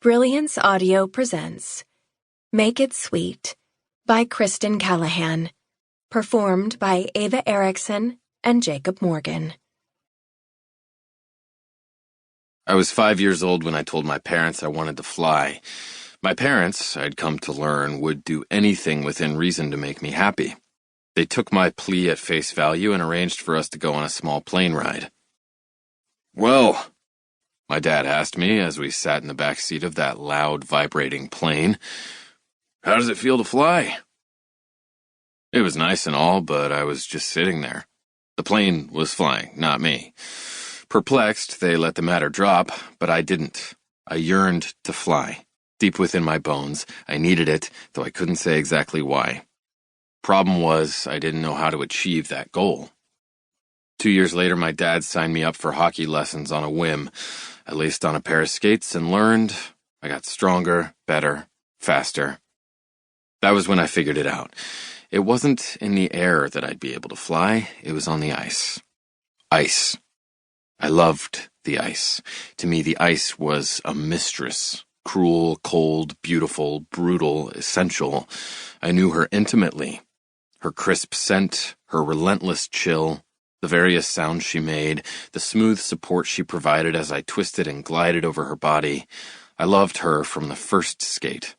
Brilliance Audio presents Make It Sweet by Kristen Callihan, performed by Ava Erickson and Jacob Morgan. I was 5 years old when I told my parents I wanted to fly. My parents, I'd come to learn, would do anything within reason to make me happy. They took my plea at face value and arranged for us to go on a small plane ride. "Well," my dad asked me as we sat in the back seat of that loud, vibrating plane, "how does it feel to fly?" It was nice and all, but I was just sitting there. The plane was flying, not me. Perplexed, they let the matter drop, but I didn't. I yearned to fly. Deep within my bones, I needed it, though I couldn't say exactly why. Problem was, I didn't know how to achieve that goal. 2 years later, my dad signed me up for hockey lessons on a whim. I laced on a pair of skates and learned. I got stronger, better, faster. That was when I figured it out. It wasn't in the air that I'd be able to fly, it was on the ice. Ice. I loved the ice. To me, the ice was a mistress. Cruel, cold, beautiful, brutal, essential. I knew her intimately. Her crisp scent, her relentless chill, the various sounds she made, the smooth support she provided as I twisted and glided over her body. I loved her from the first skate.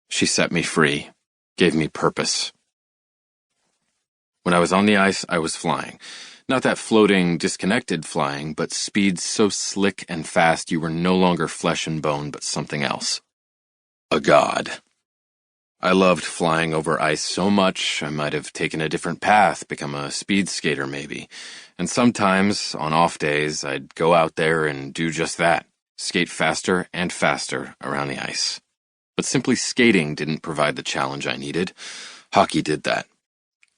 She set me free, gave me purpose. When I was on the ice, I was flying. Not that floating, disconnected flying, but speeds so slick and fast you were no longer flesh and bone, but something else. A god. I loved flying over ice so much I might have taken a different path, become a speed skater maybe. And sometimes, on off days, I'd go out there and do just that, skate faster and faster around the ice. But simply skating didn't provide the challenge I needed. Hockey did that.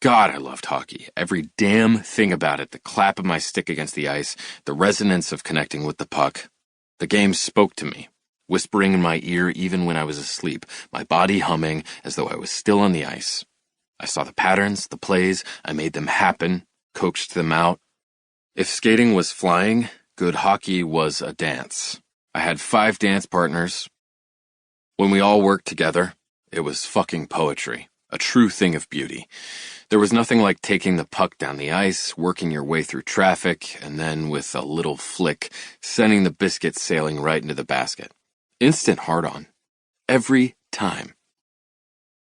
God, I loved hockey. Every damn thing about it, the clap of my stick against the ice, the resonance of connecting with the puck. The game spoke to me, whispering in my ear even when I was asleep, my body humming as though I was still on the ice. I saw the patterns, the plays, I made them happen, coaxed them out. If skating was flying, good hockey was a dance. I had 5 dance partners. When we all worked together, it was fucking poetry, a true thing of beauty. There was nothing like taking the puck down the ice, working your way through traffic, and then, with a little flick, sending the biscuit sailing right into the basket. Instant hard-on. Every time.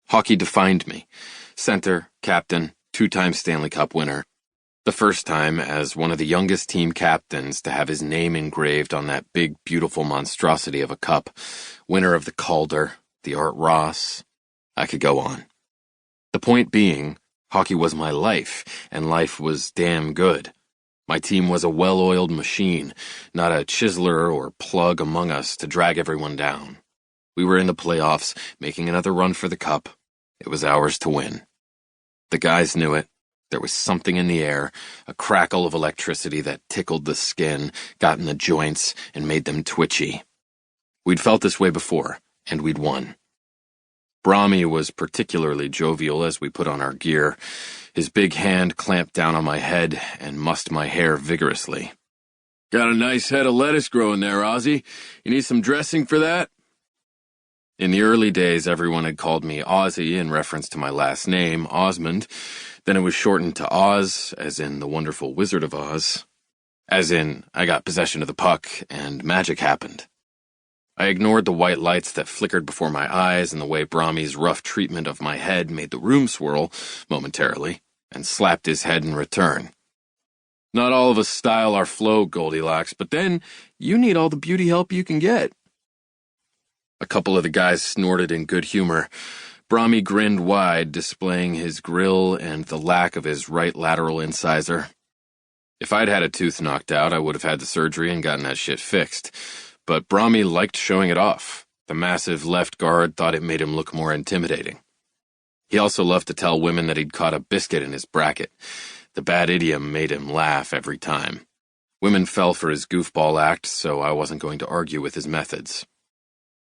Hockey defined me. Center, captain, 2-time Stanley Cup winner. The first time as one of the youngest team captains to have his name engraved on that big, beautiful monstrosity of a cup. Winner of the Calder, the Art Ross. I could go on. The point being, hockey was my life, and life was damn good. My team was a well-oiled machine, not a chiseler or plug among us to drag everyone down. We were in the playoffs, making another run for the cup. It was ours to win. The guys knew it. There was something in the air, a crackle of electricity that tickled the skin, got in the joints, and made them twitchy. We'd felt this way before, and we'd won. Brahmi was particularly jovial as we put on our gear. His big hand clamped down on my head and mussed my hair vigorously. "Got a nice head of lettuce growing there, Ozzy. You need some dressing for that?" In the early days, everyone had called me Ozzy in reference to my last name, Osmond. Then it was shortened to Oz, as in the wonderful Wizard of Oz. As in, I got possession of the puck, and magic happened. I ignored the white lights that flickered before my eyes and the way Brahmi's rough treatment of my head made the room swirl, momentarily, and slapped his head in return. "Not all of us style our flow, Goldilocks, but then you need all the beauty help you can get." A couple of the guys snorted in good humor. Brahmi grinned wide, displaying his grill and the lack of his right lateral incisor. If I'd had a tooth knocked out, I would have had the surgery and gotten that shit fixed. But Brahmi liked showing it off. The massive left guard thought it made him look more intimidating. He also loved to tell women that he'd caught a biscuit in his bracket. The bad idiom made him laugh every time. Women fell for his goofball act, so I wasn't going to argue with his methods.